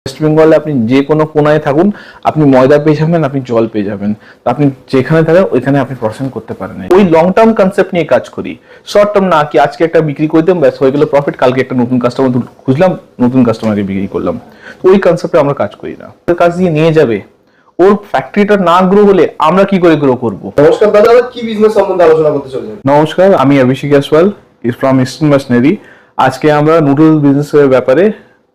West বেঙ্গলে আপনি যে কোনো কোনায় থাকুন, আপনি ময়দা পেয়ে যাবেন, আপনি জল পেয়ে যাবেন। আপনি যেখানে থাকেন ওইখানে আপনি প্রসেসিং করতে পারেন। ওই লং টার্ম কনসেপ্ট নিয়ে কাজ করি, শর্ট টার্ম না কি আজকে একটা বিক্রি করে দিলাম ব্যাস হয়ে গেল প্রফিট, কালকে একটা নতুন কাস্টমার খুঁজলাম, নতুন কাস্টমারকে বিক্রি করলাম। ওই কনসেপ্টে আমরা কাজ করি না। কাজ দিয়ে নিয়ে যাবে, ওর ফ্যাক্টরিটা না গ্রো হলে আমরা কি করে গ্রো করব? নমস্কার দাদা, আমরা কি বিজনেস সম্বন্ধে আলোচনা করতে চলেছি? নমস্কার, আমি অভিষেক আসওয়াল ফ্রম ইস্টার্ন মেশিনারি। আজকে আমরা নুডলস বিজনেসের ব্যাপারে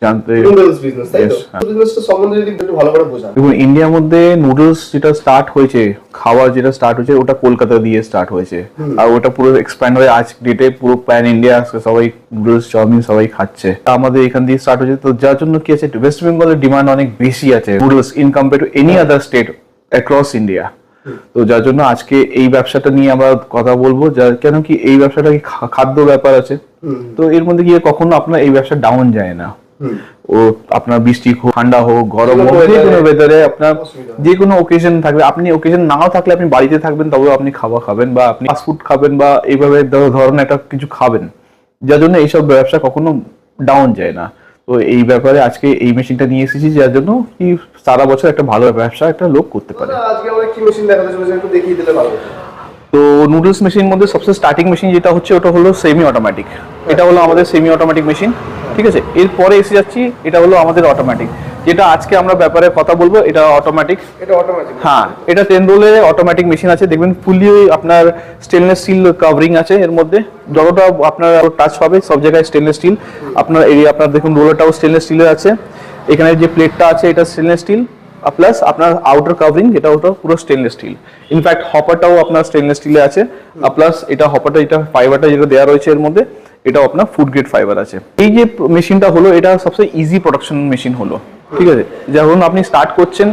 জানতে নুডলস বিজনেস, তাই তো? বিজনেসটা সম্বন্ধে যদি একটু ভালো করে বোঝান। দেখুন, ইন্ডিয়ার মধ্যে নুডলস যেটা স্টার্ট হয়েছে, খাওয়া যেটা স্টার্ট হয়েছে ওটা কলকাতা দিয়ে স্টার্ট হয়েছে, আর ওটা পুরো এক্সপ্যান্ড হয়ে আজ ডেটে পুরো প্যান ইন্ডিয়া সবাই নুডলস চাউমিন সবাই খাচ্ছে। আমাদের এখান দিয়ে স্টার্ট হয়েছে, তো যার জন্য কি আছে, ওয়েস্ট বেঙ্গলের ডিমান্ড অনেক বেশি আছে noodles in compare to any other state across India. তো যার জন্য আজকে এই ব্যবসাটা নিয়ে আমরা কথা বলবো, যার কেন কি এই ব্যবসাটা কি খাদ্য ব্যাপার আছে, তো এর মধ্যে গিয়ে কখনো আপনার এই ব্যবসা ডাউন যায় না। ও আপনার বৃষ্টি হোক, ঠান্ডা হোক, গরম হোক, যে কোনো ওয়েদারে আপনার যে কোনো ওকেশন থাকবে, আপনি ওকেশন নাও থাকলে আপনি বাড়িতে থাকবেন তবেও আপনি খাবার খাবেন, বা আপনি ফাস্ট ফুড খাবেন, বা এইভাবে ধরনের একটা কিছু খাবেন, যার জন্য এইসব ব্যবসা কখনো ডাউন যায় না। তো এই ব্যাপারে আজকে এই মেশিনটা নিয়ে এসেছি, যার জন্য কি সারা বছর একটা ভালো ব্যবসা একটা লোক করতে পারে। আজকে আমরা কি মেশিন দেখাতে চলেছি একটু দেখিয়ে দিলে ভালো হতো। তো নুডলস মেশিন মধ্যে সবচেয়ে স্টার্টিং মেশিন যেটা হচ্ছে ওটা হলো সেমি অটোমেটিক। এটা হলো আমাদের সেমি অটোমেটিক মেশিন, ঠিক আছে। এরপরে এসে যাচ্ছি, এটা হলো আমাদের অটোমেটিক, যেটা আজকে আমরা ব্যাপারে কথা বলবো। এটা অটোমেটিক, এটা অটোমেটিক। হ্যাঁ, এটা 10 রোলের অটোমেটিক মেশিন আছে। দেখবেন ফুলি আপনার স্টেনলেস স্টিল কাভারিং আছে এর মধ্যে, যতটা আপনার টাচ হবে সব জায়গায় স্টেনলেস স্টিল। আপনার এরিয়া আপনার দেখুন রোলারটাও স্টেনলেস স্টিলের আছে, এখানে যে প্লেটটা আছে এটা স্টেনলেস স্টিল, প্লাস আপনার আউটার কাভারিং এটা ওটা পুরো স্টেনলেস স্টিল। ইনফ্যাক্ট হপারটাও আপনার স্টেনলেস স্টিলে আছে, প্লাস এটা হপারটা, এটা ফাইবারটা যেটা দেওয়া রয়েছে এর মধ্যে, এটাও আপনার ফুড গ্রেড ফাইবার আছে। এই যে মেশিনটা হলো, এটা সবচেয়ে ইজি প্রোডাকশন মেশিন হলো, ঠিক আছে। যখন আপনি স্টার্ট করছেন,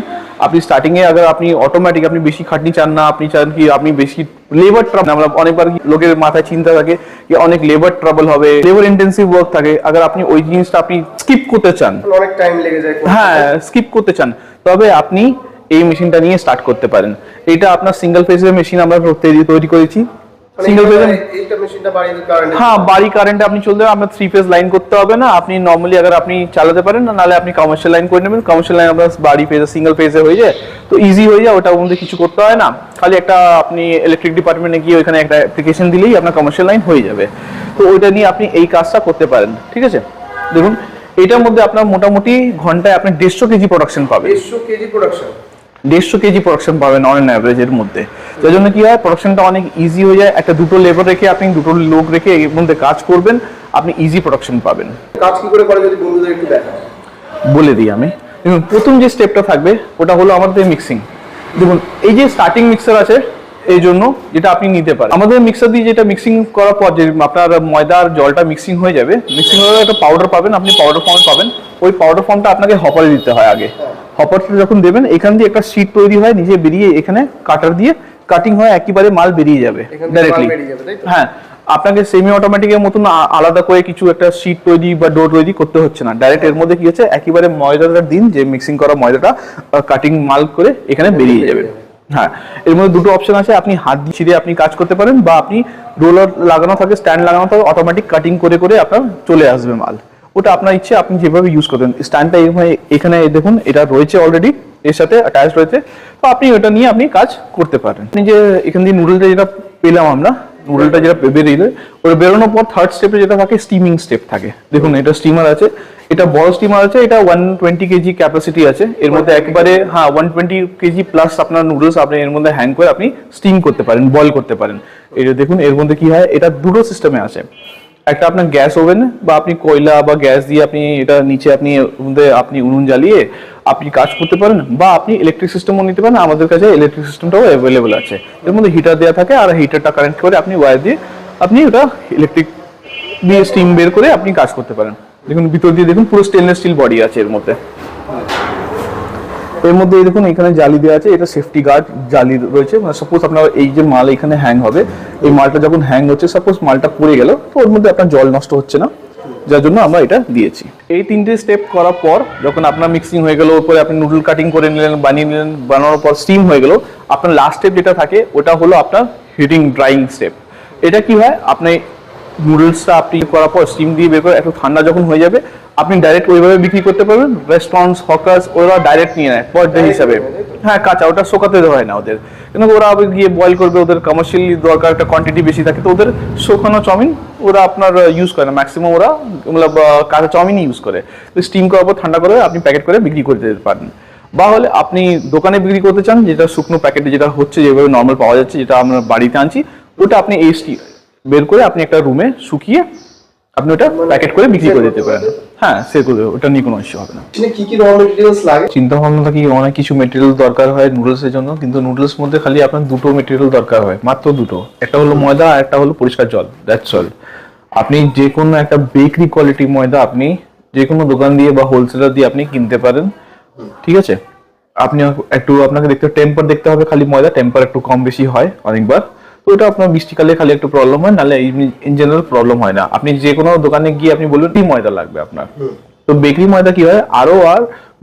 আপনি স্টার্টিং এ আগে আপনি অটোমেটিক, আপনি বেশি খাটনি চান না, আপনি চান কি আপনি বেশি লেবার ট্রাবল, আমরা অনেকবার লোকের মাথায় চিন্তা থাকে কি অনেক লেবার ট্রাবল হবে, লেবার ইন্টেন্সিভ ওয়ার্ক থাকে, আগে আপনি ওই জিনিসটা আপনি স্কিপ করতে চান, অনেক টাইম লেগে যায়, হ্যাঁ স্কিপ করতে চান, তবে আপনি এই মেশিনটা নিয়ে স্টার্ট করতে পারেন। এটা আপনার সিঙ্গেল ফেজের মেশিন আমরা তৈরি করেছি। সিঙ্গেল ফেজ, এইটা মেশিনটা বাড়িতে কারেন্ট, হ্যাঁ বাড়ি কারেন্টে আপনি চলতে হবে, আপনার 3 ফেজ লাইন করতে হবে না। আপনি নরমালি আগে আপনি চালাতে পারেন, না নালে আপনি কমার্শিয়াল লাইন করে নেবেন। কমার্শিয়াল লাইন আপনার বাড়ি ফেজে সিঙ্গেল ফেজে হয়ে যায়, তো ইজি হয়ে যায়, ওটার মধ্যে কিছু করতে হয় না। খালি একটা আপনি ইলেকট্রিক ডিপার্টমেন্টে গিয়ে ওইখানে একটা অ্যাপ্লিকেশন দিলেই আপনার কমার্শিয়াল লাইন হয়ে যাবে। তো ওইটা নিয়ে আপনি এই কাজটা করতে পারেন, ঠিক আছে। দেখুন এটার মধ্যে আপনার মোটামুটি ঘন্টায় আপনি 150 কেজি প্রোডাকশন পাবেন। 150 কেজি প্রোডাকশন, 150 কেজি প্রোডাকশন পাবেন অন অ্যাভারেজের মধ্যে। যার জন্য কি হয়, প্রোডাকশনটা অনেক ইজি হয়ে যায়। একটা দুটো লেবার রেখে আপনি দুটো লোক রেখে এর মধ্যে কাজ করবেন, আপনি ইজি প্রোডাকশন পাবেন। কাজ কি করে যদি বন্ধুদের একটু দেখান। বলে দিই আমি। দেখুন প্রথম যে স্টেপটা থাকবে ওটা হলো আমাদের মিক্সিং। দেখুন এই যে স্টার্টিং মিক্সার আছে, এই জন্য যেটা আপনি নিতে পারেন, আমাদের মিক্সার দিয়ে যেটা মিক্সিং করার পর যে আপনার ময়দা আর জলটা মিক্সিং হয়ে যাবে, মিক্সিং হয়ে একটা পাউডার পাবেন, আপনি পাউডার ফর্ম পাবেন। ওই পাউডার ফর্মটা আপনাকে হপারে দিতে হয় আগে। হপারটা যখন দেবেন, এখান দিয়ে একটা শীট তৈরি হয়, নিচে বেরিয়ে এখানে কাটার দিয়ে কাটিং হয়, একেবারে মাল বেরিয়ে যাবে ডাইরেক্টলি। হ্যাঁ, আপনাকে সেমি অটোমেটিকের মতন আলাদা করে কিছু একটা শীট তৈরি বা ডো তৈরি করতে হচ্ছে না। ডাইরেক্ট এর মধ্যে কি হচ্ছে, একেবারে ময়দাটা দিন, যে মিক্সিং করা ময়দাটা কাটিং মাল করে এখানে বেরিয়ে যাবে। হ্যাঁ, এর মধ্যে দুটো অপশন আছে, আপনি হাত দিয়ে ছিঁড়ে আপনি কাজ করতে পারেন, বা আপনি রোলার লাগানো থাকে, স্ট্যান্ড লাগানো থাকে, অটোমেটিক কাটিং করে করে আপনার চলে আসবে মাল। ওটা আপনার ইচ্ছে, আপনি যেভাবে ইউজ করবেন। স্ট্যান্ডটা এখানে দেখুন এটা রয়েছে অলরেডি, এর সাথে অ্যাটাচ রয়েছে, তো আপনি ওটা নিয়ে আপনি কাজ করতে পারেন। আপনি যে এখান দিয়ে নুডলটা যেটা পেলাম আমরা, নুডলটা যেটা বেরিয়ে ওটা বেরোনোর পর থার্ড স্টেপে যেটা থাকে স্টিমিং স্টেপ থাকে। দেখুন এটা স্টিমার আছে, এটা বড় স্টিমার আছে, এটা 120 কেজি ক্যাপাসিটি আছে। এর মধ্যে একেবারে 120 কেজি প্লাস আপনার নুডলস আপনি এর মধ্যে হ্যাং করে আপনি স্টিম করতে পারেন, বয়েল করতে পারেন। এই যে দেখুন এর মধ্যে কি হয়, এটা দুটো সিস্টেমে আছে। একটা আপনার গ্যাস ওভেন, বা আপনি কয়লা বা গ্যাস দিয়ে আপনি এটা নিচে আপনি উনুন জ্বালিয়ে আপনি কাজ করতে পারেন, বা আপনি ইলেকট্রিক সিস্টেমও নিতে পারেন। আমাদের কাছে ইলেকট্রিক সিস্টেমটাও অ্যাভেলেবল আছে। এর মধ্যে হিটার দেওয়া থাকে, আর হিটারটা কানেক্ট করে আপনি ওয়্যার দিয়ে আপনি ওটা ইলেকট্রিক দিয়ে স্টিম বের করে আপনি কাজ করতে পারেন। দেখুন ভিতর দিয়ে দেখুন পুরো স্টেনলেস স্টিল বডি আছে এর মধ্যে। এর মধ্যে দেখুন এখানে জালি দেওয়া আছে, এটা সেফটি গার্ড জালি রয়েছে। মানে সাপোজ আপনার এই যে মাল এখানে হ্যাং হবে, এই মালটা যখন হ্যাং হচ্ছে, সাপোজ মালটা পড়ে গেল, তো ওর মধ্যে আপনার জল নষ্ট হচ্ছে না, যার জন্য আমরা এটা দিয়েছি। এই তিনটে স্টেপ করার পর যখন আপনার মিক্সিং হয়ে গেল, উপরে আপনি নুডল কাটিং করে নিলেন, বানিয়ে নিলেন, বানানোর পর স্টিম হয়ে গেল, আপনার লাস্ট স্টেপ যেটা থাকে ওটা হলো আপনার হিটিং ড্রাইং স্টেপ। এটা কি হয়, আপনি নুডলসটা আপনি করার পর স্টিম দিয়ে বের করে একটু ঠান্ডা যখন হয়ে যাবে আপনি ডাইরেক্ট ওইভাবে বিক্রি করতে পারবেন। রেস্টুরেন্টস, হকার্স ওরা ডাইরেক্ট নিয়ে নেয় পার ডে হিসাবে। হ্যাঁ, কাঁচা, ওটা শোকাতে দেওয়া হয় না ওদের, কিন্তু ওরা আবার গিয়ে বয়েল করবে, ওদের কমার্শিয়ালি দরকার একটা কোয়ান্টিটি বেশি থাকে, তো ওদের শোকানো চাউমিন ওরা আপনার ইউজ করে না, ম্যাক্সিমাম ওরা মতলব কাঁচা চাউমিনই ইউজ করে। তো স্টিম করার পর ঠান্ডা করে আপনি প্যাকেট করে বিক্রি করতে দিতে পারেন। বা হলে আপনি দোকানে বিক্রি করতে চান, যেটা শুকনো প্যাকেটে যেটা হচ্ছে যেভাবে নর্মাল পাওয়া যাচ্ছে, যেটা আমরা বাড়িতে আনছি, ওটা আপনি এইচটি বের করে আপনি একটা রুমে শুকিয়ে আপনি ওটা প্যাকেট করে বিক্রি করে দিতে পারেন। হ্যাঁ, সে করে, ওটা নিয়ে কোনো ইস্যু হবে না। এখানে কি কি র মেটেরিয়ালস লাগে? চিন্তা ভাবনা থাকি অনেক কিছু মেটেরিয়াল দরকার হয় নুডলসের জন্য, কিন্তু নুডলস মধ্যে খালি আপনার দুটো মেটেরিয়াল দরকার হয়, মাত্র দুটো। একটা হলো ময়দা আর একটা হলো পরিষ্কার জল, দ্যাটস অল। আপনি যে কোনো একটা বেকারি কোয়ালিটি ময়দা আপনি যে কোনো দোকান দিয়ে বা হোলসেলার দিয়ে আপনি কিনতে পারেন, ঠিক আছে। আপনি একটু আপনাকে টেম্পার দেখতে হবে, খালি ময়দা টেম্পার একটু কম বেশি হয় অনেকবার, তো ওটা আপনার বৃষ্টিকালে খালি একটু প্রবলেম হয়, নাহলে ইন জেনারেল প্রবলেম হয় না। আপনি যে কোনো দোকানে গিয়ে আপনি বলবেন কি ময়দা লাগবে আপনার, তো বেকারি ময়দা কি হয় আরো আর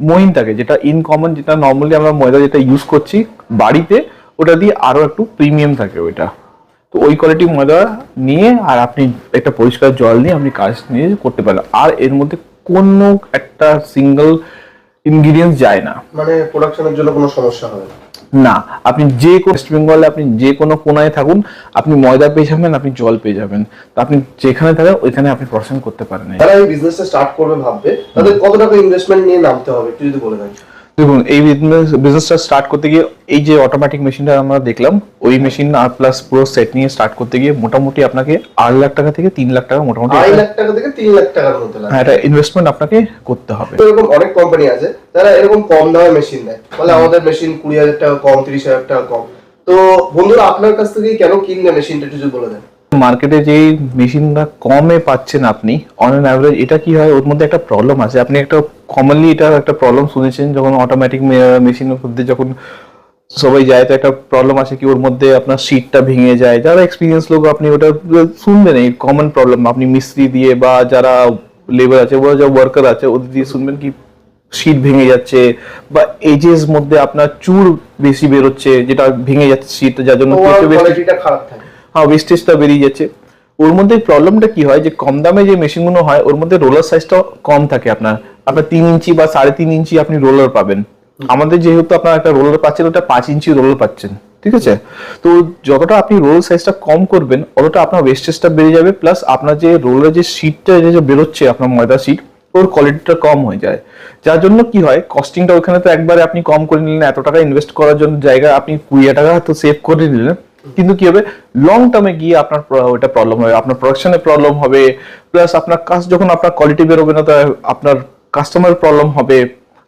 মহিন থাকে, যেটা ইনকমন, যেটা নর্মালি আমরা ময়দা যেটা ইউজ করছি বাড়িতে, ওটা দিয়ে আরো একটু প্রিমিয়াম থাকে ওইটা। তো ওই কোয়ালিটি ময়দা নিয়ে আর আপনি একটা পরিষ্কার জল নিয়ে আপনি কাজ নিয়ে করতে পারেন, আর এর মধ্যে কোনো একটা সিঙ্গেল ইনগ্রিডিয়েন্টস যায় না, মানে প্রোডাকশনের জন্য কোনো সমস্যা হবে না। না। আপনি যে কোনো ওয়েস্ট বেঙ্গলে আপনি যে কোনো কোনায় থাকুন, আপনি ময়দা পেয়ে যাবেন, আপনি জল পেয়ে যাবেন, তো আপনি যেখানে থাকেন ওইখানে আপনি প্রসেসিং করতে পারেন। যারা এই বিজনেসটা স্টার্ট করবে ভাববে, তাদের কত টাকা ইনভেস্টমেন্ট নিয়ে নামতে হবে একটু যদি বলে দেন। দেখুন, এই বিজনেসটা স্টার্ট করতে গিয়ে এই যে অটোমেটিক মেশিনটা আমরা দেখলাম, ওই মেশিন আর প্লাস পুরো সেট নিয়ে স্টার্ট করতে গিয়ে মোটামুটি আপনাকে 8 লাখ টাকা থেকে 3 লাখ টাকা মোটামুটি 2 লাখ টাকা থেকে 3 লাখ টাকার মধ্যে লাগে। হ্যাঁ, এটা ইনভেস্টমেন্ট আপনাকে করতে হবে। তো এরকম অনেক কোম্পানি আছে যারা এরকম কম দামে মেশিন দেয়, বলে আমাদের মেশিন 20,000 টাকা কম, 30,000 টাকা কম। তো বন্ধুরা আপনার কাছ থেকে কেন কিনবে মেশিনটা একটু যদি বলে দেন। মার্কেটে যে মেশিনটা কমে পাচ্ছেন আপনি অন অ্যান অ্যাভারেজ, এটা কি হয় ওর মধ্যে একটা প্রবলেম আছে। আপনি একটা কমনলি এটা একটা প্রবলেম শুনেছেন, যখন অটোমেটিক মেশিনের মধ্যে যখন সবাই যায়, তো একটা প্রবলেম আছে কি ওর মধ্যে আপনার সিটটা ভেঙে যায়। যারা এক্সপিরিয়েন্স লোক আপনি ওটা শুনবেন, এই কমন প্রবলেম আপনি মিস্ত্রি দিয়ে বা যারা লেবার আছে বা যারা ওয়ার্কার আছে ওদের দিয়ে শুনবেন কি শীট ভেঙে যাচ্ছে, বা এজেস মধ্যে আপনার চুর বেশি বেরোচ্ছে, যেটা ভেঙে যাচ্ছে শীট, যার জন্য কোয়ালিটিটা খারাপ থাকে। হ্যাঁ, ওয়েস্টেজটা বেরিয়ে যাচ্ছে। ওর মধ্যে প্রবলেমটা কি হয়, যে কম দামে যে মেশিনগুলো হয় ওর মধ্যে রোলার সাইজটা কম থাকে। আপনার 3 ইঞ্চি বা 3.5 ইঞ্চি আপনি রোলার পাবেন। আমাদের যেহেতু আপনার একটা রোলার পাচ্ছেন, ওটা 5 ইঞ্চি রোলার পাচ্ছেন, ঠিক আছে। তো যতটা আপনি রোল সাইজটা কম করবেন অতটা আপনার ওয়েস্টেজটা বেড়ে যাবে, প্লাস আপনার যে রোলের যে শীটটা যে বেরোচ্ছে আপনার ময়দা শীট, ওর কোয়ালিটিটা কম হয়ে যায়। যার জন্য কি হয়, কস্টিংটা ওখানে তো একবারে আপনি কম করে নিলেন, এত টাকা ইনভেস্ট করার জন্য জায়গায় আপনি 20 টাকা তো সেভ করে নিলেন, কিন্তু কি হবে লং টার্মে গিয়ে আপনার ওটা প্রবলেম হবে, আপনার প্রোডাকশনে প্রবলেম হবে, প্লাস আপনার কাজ যখন আপনার কোয়ালিটি বেরোবে না, তো আপনার কাস্টমার প্রবলেম হবে,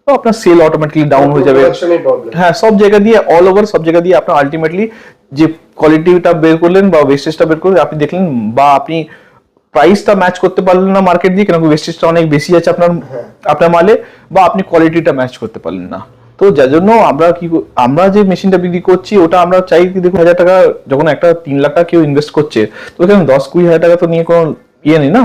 তো আপনার সেল অটোমেটিক্যালি ডাউন হয়ে যাবে। হ্যাঁ, সব জায়গা দিয়ে অল ওভার সব জায়গা দিয়ে আপনার আলটিমেটলি যে কোয়ালিটিটা বের করলেন বা ওয়েস্টেজটা বের করলেন আপনি দেখলেন, বা আপনি প্রাইসটা ম্যাচ করতে পারলেন না মার্কেট দিয়ে, কেন ওয়েস্টেজটা অনেক বেশি আছে আপনার মালে, বা আপনি কোয়ালিটিটা ম্যাচ করতে পারলেন না। তো যার জন্য আমরা যে মেশিনটা বিক্রি করছি ওটা আমরা চাই কি, দেখুন 1000 টাকা যখন একটা 3 লাখ টাকা কেউ ইনভেস্ট করছে, তো ওখানে 10-20 হাজার টাকা তো নিয়ে কোনো নেই না,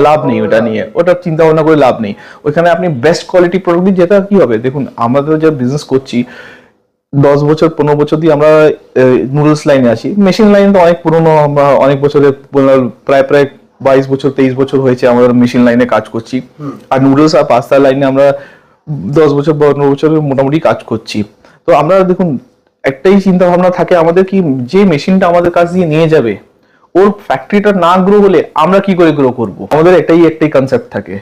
লাভ নেই ওটা নিয়ে, ওটা চিন্তা ভাবনা করে লাভ নেই। ওইখানে আপনি বেস্ট কোয়ালিটি প্রোডাক্ট দিন, যেটা কি হবে, দেখুন আমাদের যে বিজনেস করছি 10 বছর 15 বছর দিয়ে আমরা নুডলস লাইনে আছি, মেশিন লাইন তো অনেক পুরনো, আমরা অনেক বছরের প্রায় 22 বছর 23 বছর হয়েছে আমাদের মেশিন লাইনে কাজ করছি। আর নুডলস আর পাস্তা লাইনে আমরা 10 বছর 15 বছরের মোটামুটি কাজ করছি। তো আমরা দেখুন একটাই চিন্তা ভাবনা থাকে আমাদের কি, যে মেশিনটা আমাদের কাছ দিয়ে নিয়ে যাবে ওর ফ্যাক্টরিটা না গ্রো হলে আমরা কি করে গ্রো করব, আমাদের একটাই কনসেপ্ট থাকে।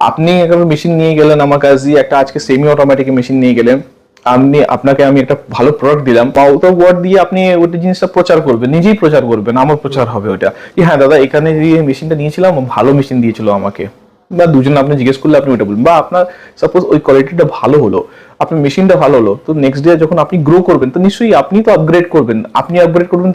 আপনি একটা মেশিন নিয়ে গেলেন আমার কাছ দিয়ে, একটা আজকে সেমি অটোমেটিক মেশিন নিয়ে গেলেন, আপনাকে আমি একটা ভালো প্রোডাক্ট দিলাম, বা ওটা ওয়ার্ড দিয়ে আপনি ওটা জিনিসটা প্রচার করবেন, নিজেই প্রচার করবেন, আমার প্রচার হবে ওটা কি, হ্যাঁ দাদা এখানে যে মেশিনটা নিয়েছিলাম ভালো মেশিন দিয়েছিল আমাকে, বা দুজন আপনি জিজ্ঞেস করলে আপনি ওটা বলবেন, বা আপনার সাপোজ ওই কোয়ালিটিটা ভালো হলো, আপনার মেশিনটা ভালো হলো, তো নেক্সট ডে যখন আপনি গ্রো করবেন তো নিশ্চয়ই আপনি তো আপগ্রেড করবেন,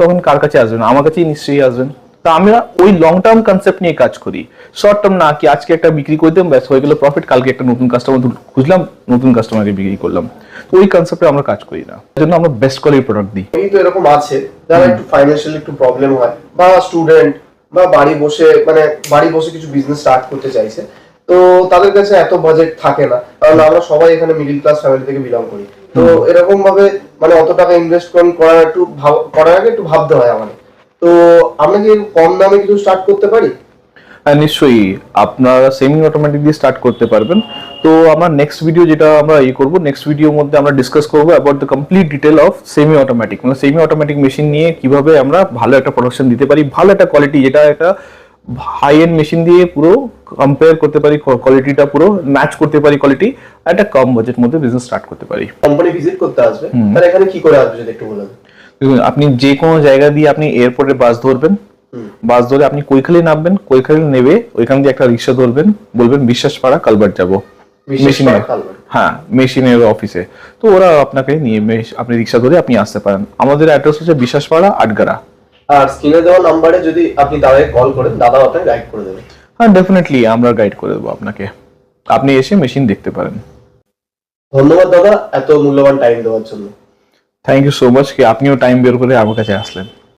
তখন কার কাছে আসবেন, আমার কাছেই নিশ্চয়ই আসবেন। তা আমরা ওই লং টার্ম কনসেপ্ট নিয়ে কাজ করি, শর্ট টার্ম না কি আজকে একটা বিক্রি করে দিলাম ব্যাস হয়ে গেল প্রফিট, কালকে একটা নতুন কাস্টমার খুঁজলাম, নতুন কাস্টমারকে বিক্রি করলাম, তো ওই কনসেপ্টে আমরা কাজ করি না। এর জন্য আমরা বেস্ট কোয়ালিটি প্রোডাক্ট দিই। এই তো এরকম আছে যারা একটু ফাইন্যান্সিয়ালি একটু প্রবলেম হয়, বা স্টুডেন্ট, বা বাড়ি বসে কিছু বিজনেস স্টার্ট করতে চাইছে, তো তাদের কাছে এত বাজেট থাকে না, কারণ আমরা সবাই এখানে মিডল ক্লাস ফ্যামিলি থেকে বিলং করি। তো এরকম ভাবে মানে অত টাকা ইনভেস্টমেন্ট করার আগে একটু ভাবতে হয় আমাদের। তো আমরা কি কম দামে কিছু স্টার্ট করতে পারি? হ্যাঁ নিশ্চয়ই, আপনারা সেমি অটোমেটিক দিয়ে স্টার্ট করতে পারবেন। তো আমরা নেক্সট ভিডিও যেটা আমরা করবো, নেক্সট ভিডিওর মধ্যে আমরা ডিসকাস করবো about the complete detail of semi automatic, মানে সেমি অটোমেটিক মেশিন নিয়ে কিভাবে আমরা ভালো একটা প্রোডাকশন দিতে পারি, ভালো একটা কোয়ালিটি, যেটা একটা হাই এন্ড মেশিন দিয়ে পুরো কম্পেয়ার করতে পারি, কোয়ালিটিটা পুরো ম্যাচ করতে পারি, কোয়ালিটি একটা কম বাজেট মধ্যে বিজনেস স্টার্ট করতে পারি। কোম্পানি ভিজিট করতে আসবে, তাহলে এখানে কি করে আসবে যদি একটু বলেন। দেখুন, আপনি যে কোনো জায়গা দিয়ে আপনি এয়ারপোর্টে বাস ধরবেন, বাস ধরে আপনি কৈখালি নামবেন, কৈখালি নেবে ওইখান দিয়ে একটা রিক্সা ধরবেন, বলবেন বিশ্বাসপাড়া কালভার্ট যাবো, মেশিনের, হ্যাঁ মেশিনের অফিসে। তো ওরা আপনাকে নিয়ে আপনি রিক্সা ধরে আপনি আসতে পারেন। আমাদের অ্যাড্রেস হচ্ছে বিশ্বাসপাড়া আটগারা। আর স্ক্রিনে দেওয়া নাম্বারে যদি আপনি দাদাকে কল করেন, দাদা আপনাকে গাইড করে দেবে। হ্যাঁ ডেফিনেটলি আমরা গাইড করে দেবো আপনাকে, আপনি এসে মেশিন দেখতে পারেন। ধন্যবাদ দাদা এত মূল্যবান টাইম দেওয়ার জন্য। থ্যাংক ইউ সো মাচ কি আপনিও টাইম বের করে আমার কাছে আসলেন।